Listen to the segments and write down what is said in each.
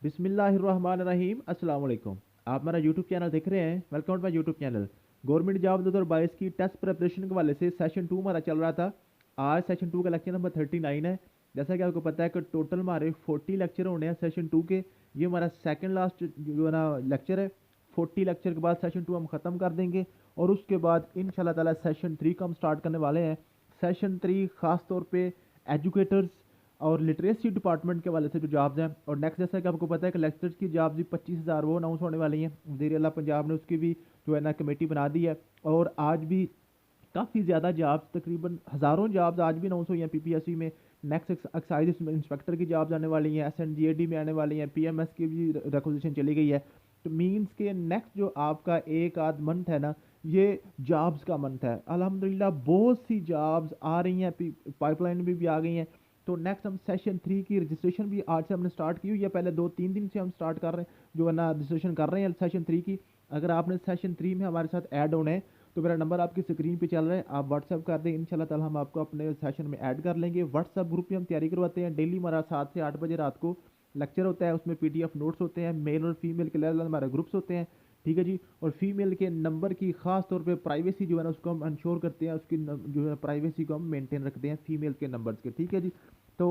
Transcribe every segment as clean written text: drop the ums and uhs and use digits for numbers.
बिस्मिल्लाहिर्रहमानिर्रहीम अस्सलाम वालेकुम। आप हमारा यूट्यूब चैनल देख रहे हैं। Welcome to my YouTube channel. Government job 2022 की टेस्ट प्रिपरेशन के वाले से सेशन 2 हमारा चल रहा था। आज सेशन 2 का लेक्चर नंबर 39 है। जैसा कि आपको पता है कि टोटल हमारे 40 लेक्चर होने हैं सेशन 2 के। ये हमारा सेकंड लास्ट जो है ना लेक्चर है। 40 लेक्चर के बाद सेशन 2 हम ख़त्म कर देंगे और उसके बाद इंशाल्लाह ताला सेशन 3 का हम स्टार्ट करने वाले हैं। सेशन 3 ख़ास तौर पे एजुकेटर्स और लिटरेसी डिपार्टमेंट के वाले से जो जॉब्स हैं, और नेक्स्ट जैसा कि आपको पता है कि लेक्चर्स की जॉब्स भी 25,000 वो अनाउंस होने वाली हैं। वज़ीर आला पंजाब ने उसकी भी जो है ना कमेटी बना दी है और आज भी काफ़ी ज़्यादा जॉब्स, तकरीबन हज़ारों जॉब्स आज भी अनाउंस हुई हैं पीपीएससी में। नेक्स्ट एक्साइज इंस्पेक्टर की जॉब्स आने वाली हैं, एसएनजीएडी में आने वाली हैं, पीएमएस की भी रिक्वेजिशन चली गई है। तो मींस के नेक्स्ट जो आपका एक आध मंथ है ना, ये जॉब्स का मंथ है। अल्हम्दुलिल्लाह बहुत सी जॉब्स आ रही हैं, पाइपलाइन में भी आ गई हैं। तो नेक्स्ट हम सेशन 3 की रजिस्ट्रेशन भी आज से हमने स्टार्ट की हुई है। पहले 2-3 दिन से हम स्टार्ट कर रहे हैं जो है ना रजिस्ट्रेशन कर रहे हैं सेशन 3 की। अगर आपने सेशन 3 में हमारे साथ ऐड होना है तो मेरा नंबर आपकी स्क्रीन पे चल रहा है, आप व्हाट्सअप कर दें। इंशाल्लाह ताला हम आपको अपने सेशन में ऐड कर लेंगे। व्हाट्सअप ग्रुप पे हम तैयारी करवाते हैं। डेली हमारा 7 से 8 बजे रात को लेक्चर होता है, उसमें पीडीएफ नोट्स होते हैं। मेल और फीमेल के अलग हमारे ग्रुप्स होते हैं, ठीक है जी। और फीमेल के नंबर की खास तौर पे प्राइवेसी जो है ना उसको हम इंश्योर करते हैं, उसकी जो है प्राइवेसी को हम मेंटेन रखते हैं फीमेल के नंबर्स के, ठीक है जी। तो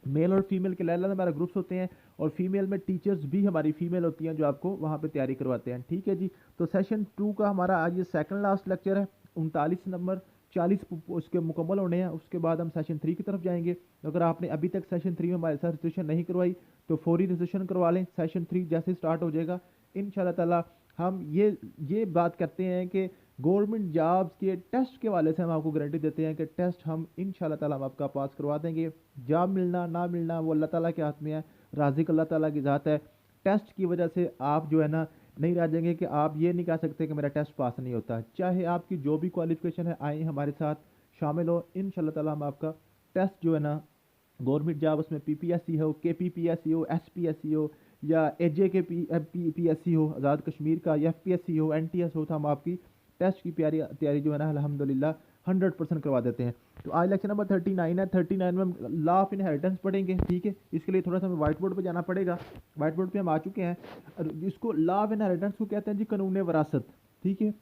मेल और फीमेल के अलग हमारे ग्रुप्स होते हैं और फीमेल में टीचर्स भी हमारी फीमेल होती हैं जो आपको वहाँ पे तैयारी करवाते हैं, ठीक है जी। तो सेशन 2 का हमारा आज ये सेकंड लास्ट लेक्चर है। 39 नंबर 40 उसके मुकम्मल होने हैं। उसके बाद हम सेशन 3 की तरफ जाएंगे। अगर आपने अभी तक सेशन 3 में हमारे साथ रजिस्ट्रेशन नहीं करवाई तो फौरी रजिस्ट्रेशन करवा लें। सेशन 3 जैसे स्टार्ट हो जाएगा इंशाल्लाह ताला हम ये बात करते हैं कि गवर्नमेंट जॉब्स के टेस्ट के वाले से हम आपको गारंटी देते हैं कि टेस्ट हम इंशाल्लाह ताला हम आपका पास करवा देंगे। जॉब मिलना ना मिलना वो अल्लाह ताला के हाथ में है, राज़िक अल्लाह ताला की ज़ात है। टेस्ट की वजह से आप जो है ना नहीं रह जाएंगे कि आप ये नहीं कह सकते कि मेरा टेस्ट पास नहीं होता। चाहे आपकी जो भी क्वालिफिकेशन है आए हमारे साथ शामिल हो, इंशाल्लाह ताला हम आपका टेस्ट जो है ना गवर्नमेंट जॉब उसमें पीपीएससी हो, केपीपीएससी हो, एसपीएससी हो या एजे के पीएससी हो आज़ाद कश्मीर का, या एफपीएससी हो, एनटीएस हो, तो हम आपकी टेस्ट की तैयारी जो है ना अल्हम्दुलिल्लाह 100% करवा देते हैं। तो आज लेक्चर नंबर 39 है। 39 में हम लॉ ऑफ इनहेरिटेंस पढ़ेंगे, ठीक है। इसके लिए थोड़ा सा हमें व्हाइट बोर्ड पर जाना पड़ेगा। व्हाइट बोर्ड पे हम आ चुके हैं। इसको लॉ ऑफ इनहेरिटेंस को कहते हैं जी कानून वरासत, ठीक है।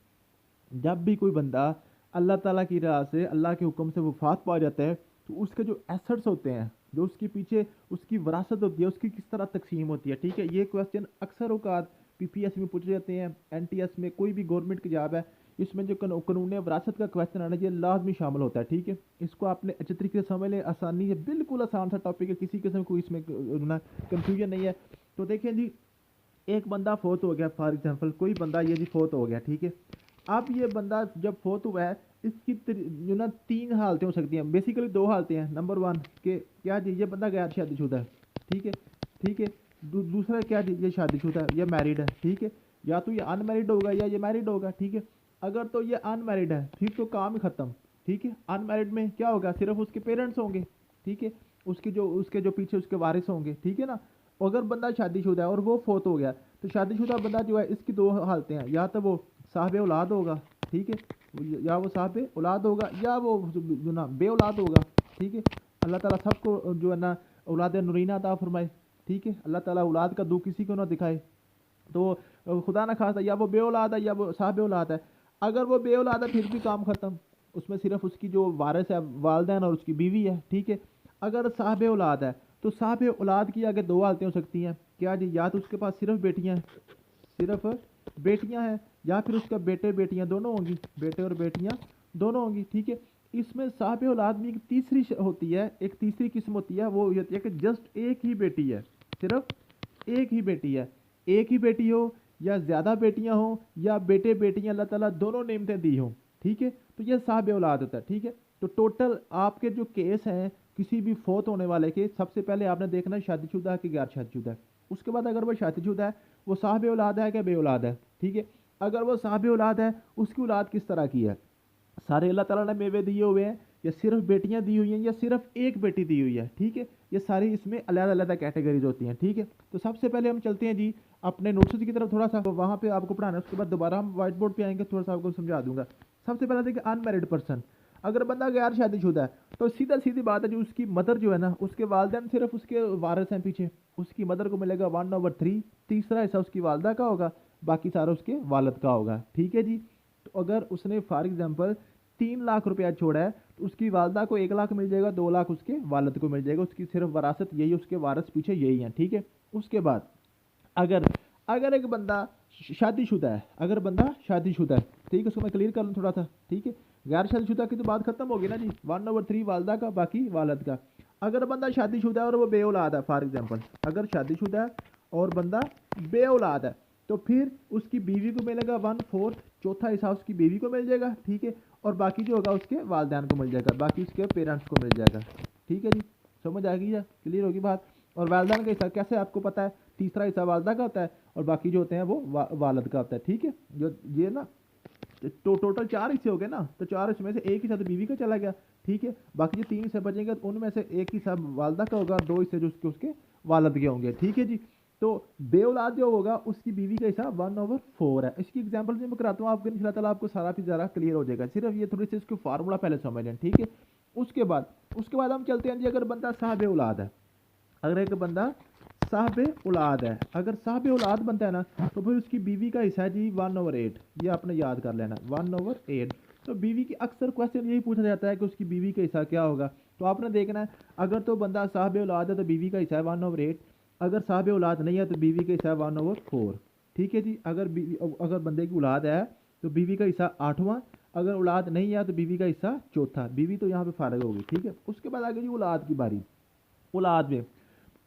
जब भी कोई बंदा अल्लाह ताला की राह से, अल्लाह के हुक्म से वफात पा जाता है तो उसके जो एसेट्स होते हैं, जो उसके पीछे उसकी विरासत होती है, उसकी किस तरह तकसीम होती है, ठीक है। ये क्वेश्चन अक्सर औकात पीपीएस में पूछे जाते हैं, एनटीएस में, कोई भी गवर्नमेंट की जॉब है इसमें जो कानून विरासत का क्वेश्चन आना चाहिए लाजमी शामिल होता है, ठीक है। इसको आपने अच्छे तरीके से समझ लें, आसानी है, बिल्कुल आसान सा टॉपिक है, किसी किस्म कोई इसमें ना कंफ्यूजन नहीं है। तो देखें जी, एक बंदा फोत हो गया, फॉर एग्जांपल कोई बंदा ये जी फोत हो गया, ठीक है। अब ये बंदा जब फोत हुआ है इसकी जो ना 3 हालतें हो सकती हैं, बेसिकली 2 हालतें हैं। नंबर 1 के क्या जी ये बंदा गैर शादीशुदा है, ठीक है, ठीक है। दूसरा क्या जी ये शादीशुदा है, ये मैरिड है, ठीक है। या तो ये अनमैरिड होगा या ये मैरिड होगा, ठीक है। अगर तो ये अनमैरिड है फिर तो काम ही खत्म, ठीक है। अनमैरिड में क्या होगा, सिर्फ उसके पेरेंट्स होंगे, ठीक है, उसके जो पीछे उसके वारिस होंगे, ठीक है ना। अगर बंदा शादीशुदा है और वो फोत हो गया तो शादीशुदा बंदा जो है इसकी 2 हालतें हैं, या तो वो साहब औलाद होगा, ठीक है, या वो साहब औलाद होगा या वो जो ना बे औलाद होगा, ठीक है। अल्लाह ताला सबको जो है ना औलाद नूरीना अता फरमाए, ठीक है। अल्लाह ताला औलाद का दुख किसी को ना दिखाए। तो खुदा ना खास्ता या वो बे औलाद है या वो साहब औलाद है। अगर वो बे औलाद है फिर भी काम ख़त्म, उसमें सिर्फ उसकी जो वारिस है वालदैन और उसकी बीवी है, ठीक है। अगर साहब औलाद है तो साहब औलाद की आगे 2 हालतें हो सकती हैं, क्या जी, या तो उसके पास सिर्फ बेटियां हैं, सिर्फ बेटियां हैं, या फिर उसका बेटे बेटियां दोनों होंगी, बेटे और बेटियां दोनों होंगी, ठीक है। इसमें साहब औलाद में एक तीसरी होती है, एक तीसरी किस्म होती है, वो होती है कि जस्ट एक ही बेटी है, सिर्फ एक ही बेटी है। एक ही बेटी हो या ज़्यादा बेटियां हो या बेटे बेटियां अल्लाह ताला दोनों नेमतें दी हों, ठीक है, तो यह साहब औलाद होता है, ठीक है। तो टोटल आपके जो केस हैं किसी भी फोत होने वाले के, सबसे पहले आपने देखना है शादीशुदा है कि गैर शादीशुदा है। उसके बाद अगर वो शादीशुदा है वो साहब औलाद है कि बे औलाद है, ठीक है। अगर वो साहब औलाद है उसकी औलाद किस तरह की है, सारे अल्लाह ताला ने मेवे दिए हुए हैं या सिर्फ बेटियां दी हुई हैं या सिर्फ एक बेटी दी हुई है, ठीक है। ये सारी इसमें अलग अलग कैटेगरीज होती हैं, ठीक है। तो सबसे पहले हम चलते हैं जी अपने नोट्स की तरफ, थोड़ा सा तो वहाँ पे आपको पढ़ाना है, उसके बाद दोबारा हम व्हाइट बोर्ड पे आएंगे, थोड़ा सा आपको समझा दूंगा। सबसे पहले देखिए अनमैरिड पर्सन। अगर बंदा गैर शादीशुदा है तो सीधा सीधी बात है, जो उसकी मदर जो है ना, उसके वालिदैन सिर्फ उसके वारिस हैं पीछे, उसकी मदर को मिलेगा 1/3, तीसरा हिस्सा उसकी वालदा का होगा, बाकी सारा उसके वालिद का होगा। ठीक है जी। तो अगर उसने फॉर एग्जाम्पल 3 लाख रुपया छोड़ा है तो उसकी वालदा को 1 लाख मिल जाएगा, 2 लाख उसके वालिद को मिल जाएगा, उसकी सिर्फ वरासत यही, उसके वारिस पीछे यही है। ठीक है। उसके बाद अगर अगर एक बंदा शादीशुदा है, अगर बंदा शादीशुदा है, ठीक है, उसको मैं क्लियर कर लूँ थोड़ा सा। ठीक है। गैर शादीशुदा की तो बात खत्म होगी ना जी, 1/3 वालदा का, बाकी वालद का। अगर बंदा शादीशुदा है और वो बे औलाद है, फॉर एग्जाम्पल अगर शादीशुदा है और बंदा बे औलाद है, तो फिर उसकी बीवी को मिलेगा 1/4, चौथा हिस्सा उसकी बीवी को मिल जाएगा। ठीक है। और बाकी जो होगा उसके वालदैन को मिल जाएगा, बाकी उसके पेरेंट्स को मिल जाएगा। ठीक है जी। समझ आ गई या क्लियर होगी बात। और वालदैन का हिस्सा कैसे आपको पता है, तीसरा हिस्सा वालदा का होता है और बाकी जो होते हैं वो वालद का होता है। ठीक है। जो ये ना तो टोटल 4 हिस्से हो गए ना, तो 4 हिस्से में से एक हिस्सा तो बीवी का चला गया। ठीक है। बाकी जो 3 हिस्से बचेंगे तो उनमें से एक हिस्सा वालदा का होगा, 2 हिस्से जो उसके वालद के होंगे। ठीक है जी। तो बे औलाद जो होगा उसकी बीवी का हिस्सा 1/4 है। इसकी एग्जांपल मैं कराता हूँ आपको, इंशाल्लाह ताला आपको सारा फिर ज़रा क्लियर हो जाएगा। सिर्फ ये थोड़ी सी इसको फार्मूला पहले समझ लें। ठीक है। उसके बाद हम चलते हैं जी, अगर बंदा साहब औलाद है, अगर एक बंदा साहब औलाद है, अगर साहब औलाद बनता है ना, तो फिर उसकी बीवी का हिस्सा है जी 1/8। ये आपने याद कर लेना 1/8। तो बीवी की अक्सर क्वेश्चन यही पूछा जाता है कि उसकी बीवी का हिस्सा क्या होगा। तो आपने देखना है, अगर तो बंदा साहब औलाद है तो बीवी का हिस्सा है 1/8, अगर साहब औलाद नहीं है तो बीवी का हिस्सा है 1/4। ठीक है जी। अगर बंदे की औलाद है तो बीवी का हिस्सा 8वां, अगर औलाद नहीं है तो बीवी का हिस्सा चौथा। बीवी तो यहाँ पे फारग होगी। ठीक है। उसके बाद आगे जी औलाद की बारी।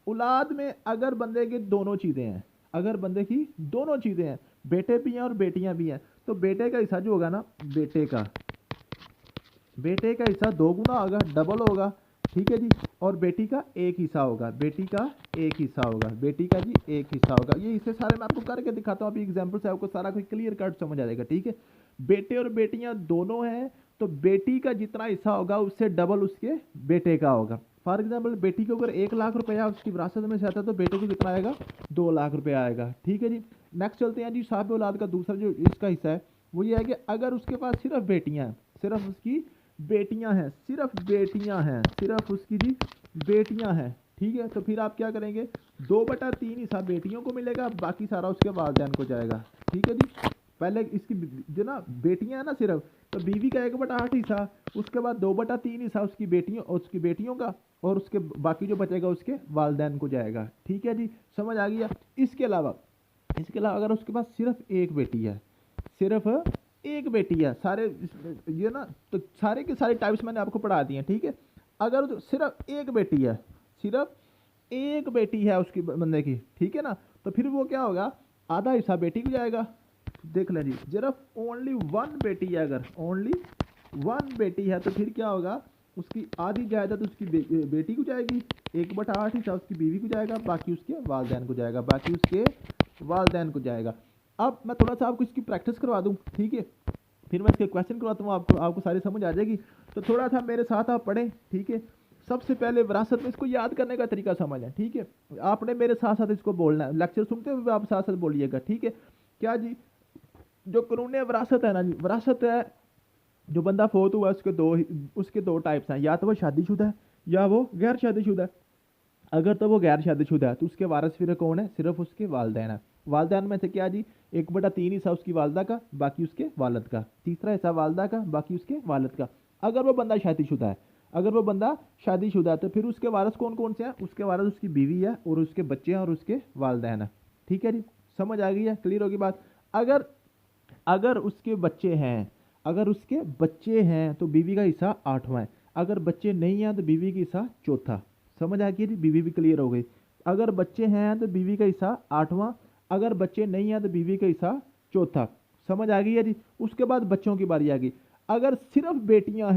औलाद में अगर बंदे की दोनों चीज़ें हैं, अगर बंदे की दोनों चीज़ें हैं, बेटे भी हैं और बेटियां भी हैं, तो बेटे का हिस्सा जो होगा ना, बेटे का हिस्सा 2 गुना होगा, डबल होगा। ठीक है जी। और बेटी का एक हिस्सा होगा, बेटी का एक हिस्सा होगा, बेटी का जी एक हिस्सा होगा। ये हिस्से सारे मैं आपको करके दिखाता हूँ, अभी एग्जाम्पल से आपको सारा कुछ क्लियर कट समझ आ जाएगा। ठीक है। बेटे और बेटियां दोनों हैं, तो बेटी का जितना हिस्सा होगा उससे डबल उसके बेटे का होगा। फॉर एग्जाम्पल बेटी को अगर 1 लाख रुपया उसकी विरासत में से आता है तो बेटे को कितना आएगा, 2 लाख रुपया आएगा। ठीक है जी। नेक्स्ट चलते हैं जी, साहब औलाद का दूसरा जो इसका हिस्सा है वो ये है कि अगर उसके पास सिर्फ बेटियां हैं, सिर्फ उसकी बेटियां हैं, सिर्फ उसकी जी बेटियां हैं। ठीक है। तो फिर आप क्या करेंगे, 2/3 हिस्सा बेटियों को मिलेगा, बाकी सारा उसके वालिदैन को जाएगा। ठीक है जी। पहले इसकी जो ना बेटियां हैं ना सिर्फ, तो बीवी का 1/8 हिस्सा, उसके बाद 2/3 हिस्सा उसकी बेटियों का, और उसके बाकी जो बचेगा उसके वालिदैन को जाएगा। ठीक है जी। समझ आ गया। इसके अलावा अगर उसके पास सिर्फ एक बेटी है, सिर्फ एक बेटी है, सारे ये ना, तो सारे के सारे टाइप्स मैंने आपको पढ़ा दिए हैं। ठीक है। अगर तो सिर्फ एक बेटी है उसकी बंदे की, ठीक है ना, तो फिर वो क्या होगा, आधा हिस्सा बेटी को जाएगा। देख लें जी, सिर्फ ओनली 1 बेटी है, अगर ओनली 1 बेटी है तो फिर क्या होगा, उसकी आधी जायदाद उसकी बेटी को जाएगी, 1/8 हिस्सा उसकी बीवी को जाएगा, बाकी उसके वालदैन को जाएगा। अब मैं थोड़ा सा आपको इसकी प्रैक्टिस करवा दूं। ठीक है। फिर मैं इसके क्वेश्चन करवाता हूँ, आपको सारी समझ आ जाएगी। तो थोड़ा सा मेरे साथ आप पढ़ें। ठीक है। सबसे पहले विरासत में इसको याद करने का तरीका समझ लें। ठीक है। आपने मेरे साथ साथ इसको बोलना है, लेक्चर सुनते हुए आप साथ साथ बोलिएगा। ठीक है। क्या जी, जो कानून विरासत है ना जी, विरासत है, जो बंदा फोत हुआ उसके दो टाइप्स हैं, या तो वो शादीशुदा है या वो गैर शादीशुदा है। अगर तो वो गैर शादीशुदा है तो उसके वारिस फिर कौन है, सिर्फ उसके वालिदैन है। वालिदैन में से क्या जी, 1/3 हिस्सा उसकी वालदा का, बाकी उसके वालिद का, तीसरा हिस्सा वालदा का, बाकी उसके वालिद का। अगर वो बंदा शादीशुदा है तो फिर उसके वारिस कौन कौन से हैं, उसके वारिस उसकी बीवी है और उसके बच्चे हैं और उसके वालिदैन है। ठीक है जी। समझ आ गई है, क्लियर होगी बात। अगर अगर उसके बच्चे हैं तो बीवी का हिस्सा 8वां है, अगर बच्चे नहीं हैं तो बीवी का हिस्सा चौथा। समझ आ गई जी, बीवी भी क्लियर हो गई। अगर बच्चे हैं तो बीवी का हिस्सा 8वां, अगर बच्चे नहीं हैं तो बीवी का हिस्सा चौथा। समझ आ गई है जी। उसके बाद बच्चों की बारी आ गई। अगर सिर्फ बेटियां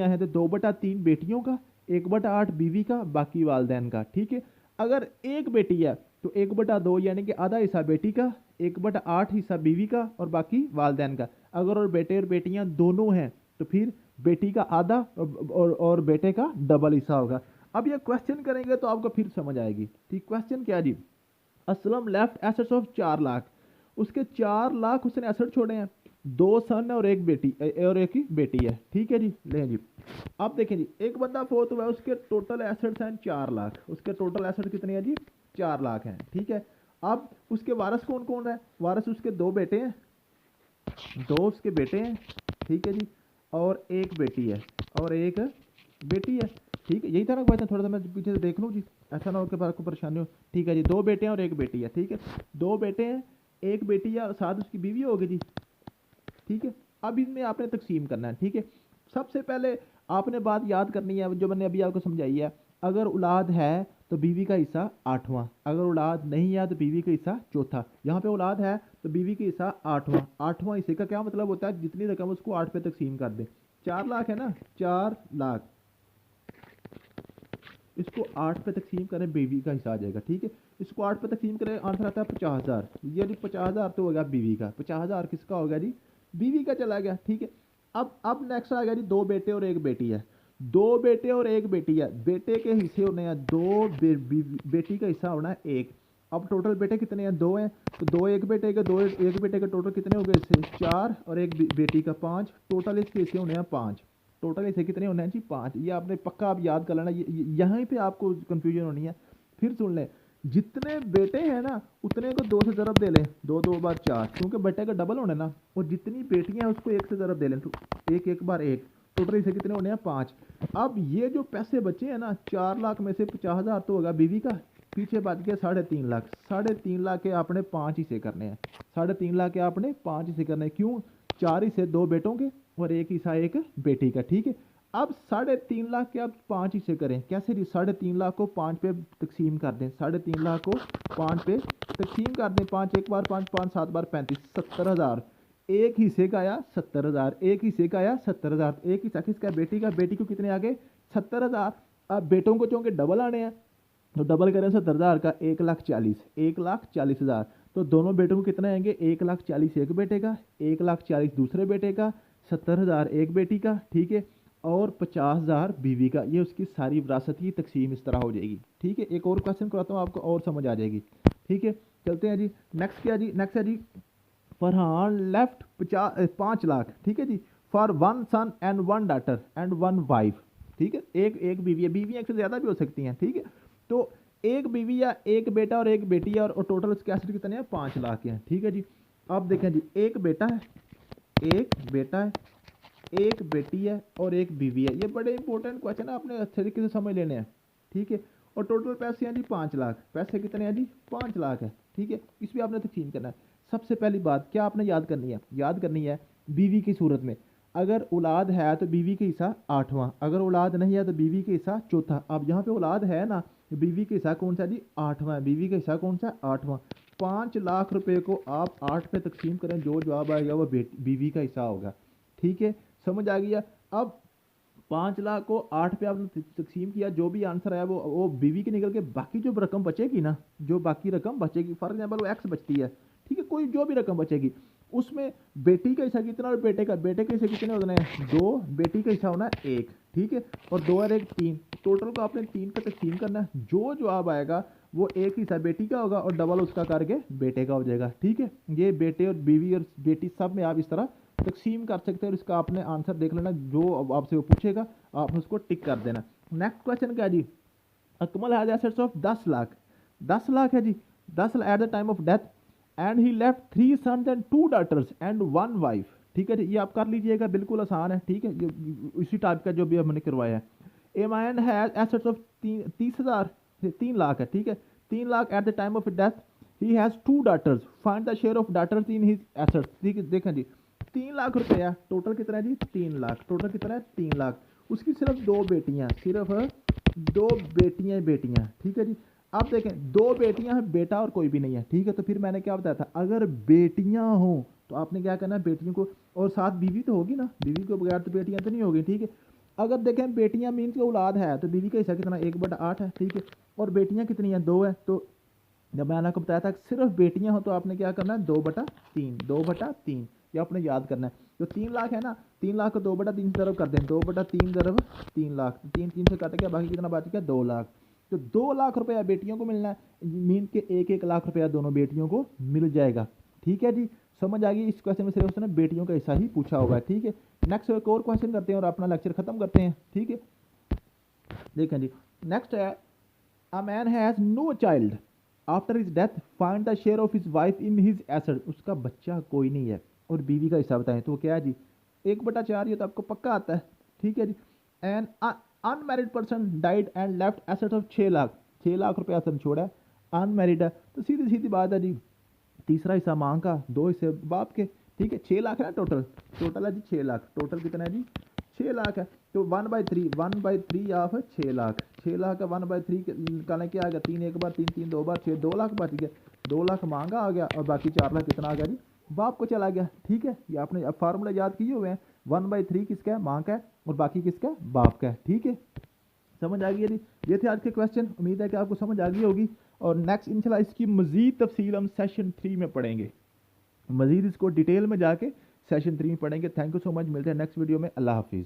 हैं तो 2/3 बेटियों का, 1/8 बीवी का, बाकी वालिदैन का। ठीक है। अगर एक बेटी है तो 1/2 यानी कि आधा हिस्सा बेटी का, 1/8 हिस्सा बीवी का और बाकी वालिदैन का। अगर और बेटे और बेटियां दोनों हैं तो फिर बेटी का आधा और बेटे का डबल हिस्सा होगा। अब ये क्वेश्चन करेंगे तो आपको फिर समझ आएगी। ठीक, क्वेश्चन क्या जी, Aslam left assets of 4 lakh, उसके 4 लाख उसने एसेट छोड़े हैं। दो सन और एक बेटी और एक ही बेटी है, ठीक है जी। ले जी, अब देखें जी, एक बंदा फोर्थ हुआ है, उसके टोटल एसेट्स हैं 4 लाख, उसके टोटल एसेट कितने हैं जी, 4 लाख हैं, ठीक है। अब उसके वारिस कौन कौन है, वारिस उसके दो बेटे हैं, दो उसके बेटे हैं, ठीक है जी, और एक बेटी है, और एक बेटी है, ठीक है। यही था ना क्वेश्चन, थोड़ा सा मैं पीछे से देख लूँ जी, ऐसा ना हो कि आपको परेशानी हो। ठीक है जी, दो बेटे हैं और एक बेटी है, ठीक है। दो बेटे हैं, एक बेटी है और साथ उसकी बीवी होगी जी, ठीक है। अब इसमें आपने तकसीम करना है, ठीक है। सबसे पहले आपने बात याद करनी है जो मैंने अभी आपको समझाई है। अगर औलाद है तो बीवी का हिस्सा आठवां, अगर औलाद नहीं है तो बीवी का हिस्सा चौथा। यहाँ पे औलाद है तो बीवी का हिस्सा आठवां, आठवां हिस्से का क्या मतलब होता है, जितनी रकम उसको 8 पे तकसीम कर दे। 4 लाख है ना, 4 लाख, इसको 8 पे तकसीम करें, बीवी का हिस्सा आ जाएगा, ठीक है। इसको 8 पे तकसीम करें, आंसर आता है 50,000। ये जी 50,000 तो हो गया बीवी का, 50,000 किसका हो गया जी, बीवी का चला गया, ठीक है। अब नेक्स्ट आ गया जी, दो बेटे और एक बेटी है, दो बेटे और एक बेटी है, बेटे के हिस्से होने हैं दो, बेटी का हिस्सा होना है एक। अब टोटल बेटे कितने हैं, दो हैं, तो दो एक बेटे के, दो एक बेटे के टोटल कितने हो गए इससे, 4, और एक बेटी का 5, टोटल इसके हिस्से होने हैं 5। टोटल इसे कितने होने हैं जी, 5। ये आपने पक्का आप याद कर लेना, यहाँ पे आपको कंफ्यूजन होनी है। फिर सुन लें, जितने बेटे हैं ना उतने को 2 से ज़रब दे लें, दो दो बार 4, क्योंकि बेटे का डबल होना है ना। और जितनी बेटियां हैं उसको 1 से ज़रब दे लें, तो एक एक बार एक, टोटल इसे कितने होने हैं 5। अब ये जो पैसे बचे हैं ना, 4 लाख में से 50,000 तो होगा बीवी का, पीछे बच गया 3.5 लाख। 3.5 लाख के आपने 5 हिस्से करने हैं, 3.5 लाख के आपने 5 हिस्से करने हैं, क्यों, 4 हिस्से दो बेटों के और एक हिस्सा एक बेटी का, ठीक है। अब 3.5 लाख के आप 5 हिस्से करें, कैसे जी, 3.5 लाख को 5 पे तकसीम कर दें, 3.5 लाख को 5 पे तकसीम कर दें, 5 एक बार 5, 5 7 बार 35, 70,000। एक हिस्से का आया 70,000, एक हिस्से का आया 70,000, एक हिस्सा किसका, बेटी का, बेटी को कितने आ गए 70,000। अब बेटों को चूंकि डबल आने हैं तो डबल करें 70,000 का, 1,40,000, 1,40,000, तो दोनों बेटों को कितने आएंगे, 1,40,000 एक बेटे का, 1,40,000 दूसरे बेटे का, 70,000 एक बेटी का, ठीक है, और 50,000 बीवी का। ये उसकी सारी विरासत की तकसीम इस तरह हो जाएगी, ठीक है। एक और क्वेश्चन कराता हूँ आपको और समझ आ जाएगी, ठीक है। चलते हैं जी, नेक्स्ट क्या जी, नेक्स्ट है जी, फरहान लेफ्ट 5 लाख, ठीक है जी, for 1 son and 1 daughter and 1 wife, ठीक है। एक एक बीवी है, बीवी एक से ज़्यादा भी हो सकती हैं, ठीक है। तो एक बीवी या एक बेटा और एक बेटी है, और टोटल उसके एसेट कितने हैं, 5 लाख के हैं, ठीक है जी। अब देखें जी, एक बेटा है, एक बेटा है, एक बेटी है और एक बीवी है। ये बड़े इंपॉर्टेंट क्वेश्चन है, आपने अच्छे तरीके से समझ लेने हैं, ठीक है। और टोटल पैसे हैं जी 5 लाख, पैसे कितने हैं जी, 5 लाख है, ठीक है। इस पर आपने तकसीम करना है। सबसे पहली बात क्या आपने याद करनी है, याद करनी है बीवी की सूरत में, अगर औलाद है तो बीवी का हिस्सा आठवां, अगर औलाद नहीं है तो बीवी का हिस्सा चौथा। अब यहाँ पे औलाद है ना, बीवी का हिस्सा कौन सा जी, आठवां, बीवी का हिस्सा कौन सा, आठवां। 5 लाख रुपए को आप 8 पे तकसीम करें, जो जवाब आएगा वो बीवी का हिस्सा होगा, ठीक है। समझ आ गया। अब 5 लाख को 8 पे आपने तकसीम किया, जो भी आंसर आया वो बीवी की निकल के बाकी जो रकम बचेगी ना, जो बाकी रकम बचेगी, फॉर एग्जाम्पल वो एक्स बचती है, ठीक है, कोई जो भी रकम बचेगी उसमें बेटी का हिस्सा कितना और बेटे के हिस्से कितने होने हैं, 2, बेटी का हिस्सा होना है 1, ठीक है, और 2 और 1 3, टोटल को आपने 3 पे तकसीम करना है, जो जवाब आएगा वो एक हिस्सा बेटी का होगा और डबल उसका करके बेटे का हो जाएगा, ठीक है। ये बेटे और बीवी और बेटी सब में आप इस तरह तकसीम कर सकते हैं, और इसका आपने आंसर देख लेना, जो आपसे वो पूछेगा आपने उसको टिक कर देना। नेक्स्ट क्वेश्चन क्या जी, Akmal has assets of 10 lakh, 10 lakh है जी, 10 at the time of death, and he left 3 sons and 2 daughters and 1 wife, ठीक है जी। ये आप कर लीजिएगा, बिल्कुल आसान है, ठीक है, इसी टाइप का जो भी हमने करवाया है। MIN has assets of 30,000, 3 lakh है, ठीक है, 3 lakh at the time of death, he has 2 daughters, find the share of daughters in his assets, ठीक है। देखें जी, 3 लाख रुपया, टोटल कितना है जी, 3 लाख, टोटल कितना है 3 लाख, उसकी सिर्फ 2 बेटियां, सिर्फ 2 बेटियां, ठीक है जी। अब देखें 2 बेटियां हैं, बेटा और कोई भी नहीं है, ठीक है। तो फिर मैंने क्या बताया था, अगर बेटियां हो तो आपने क्या करना है, बेटियों को, और साथ बीवी तो होगी ना, बीवी के बगैर तो बेटियां तो नहीं होगी, ठीक है। अगर देखें बेटियां मीन्स औलाद है तो बीवी का हिस्सा कितना, 1/8 है, ठीक है, और बेटियां कितनी हैं, 2 है। तो जब मैंने आपको बताया था सिर्फ बेटियां हो तो आपने क्या करना है, 2/3, 2/3, ये आपने याद करना है। जो 3 लाख है ना, 3 लाख को 2/3 से ज़रब कर दें, 2/3 ज़रब 3 लाख, 3 3 से कट गया, बाकी कितना बच गया, 2 लाख। तो 2 लाख रुपया बेटियों को मिलना है, मीन के 1-1 लाख रुपया दोनों बेटियों को मिल जाएगा, ठीक है जी। समझ आ गई। इस क्वेश्चन में सिर्फ उसने बेटियों का हिस्सा ही पूछा होगा, ठीक है। नेक्स्ट एक और क्वेश्चन करते हैं और अपना लेक्चर खत्म करते हैं, ठीक है। देखें जी, नेक्स्ट है, a man has no child after his death find the share of his wife in his asset. उसका बच्चा कोई नहीं है और बीवी का हिस्सा बताएं, तो क्या है जी, 1/4, ये तो आपको पक्का आता है, ठीक है जी। An unmarried person died and left asset of 6 lakh, 6 lakh रुपया असम छोड़ा है, अनमैरिड है, तो सीधी सीधी बात है जी, तीसरा हिस्सा माँ का, 2 हिस्से बाप के, ठीक है। 6 लाख है ना टोटल, टोटल है जी 6 लाख, टोटल कितना है जी 6 लाख है। तो 1/3 ऑफ 6 लाख, 6 लाख का 1/3 निकालने क्या आ गया, 3 एक बार, 3 3 2 बार 6, 2 लाख बच गया, 2 लाख मांगा आ गया और बाकी 4 लाख कितना आ गया जी, बाप को चला गया, ठीक है। ये आपने अब फार्मूला याद किए हुए हैं, 1/3 किसका है, माँ का है, और बाकी किसका है, बाप का है, ठीक है। समझ आ गई है जी। ये थे आज के क्वेश्चन, उम्मीद है कि आपको समझ आ गई होगी। और नेक्स्ट इंशाल्लाह इसकी मजीद तफसील हम सेशन 3 में पढ़ेंगे, मजीद इसको डिटेल में जाके सेशन 3 में पढ़ेंगे। थैंक यू सो मच, मिलते हैं नेक्स्ट वीडियो में। अल्लाह हाफिज़।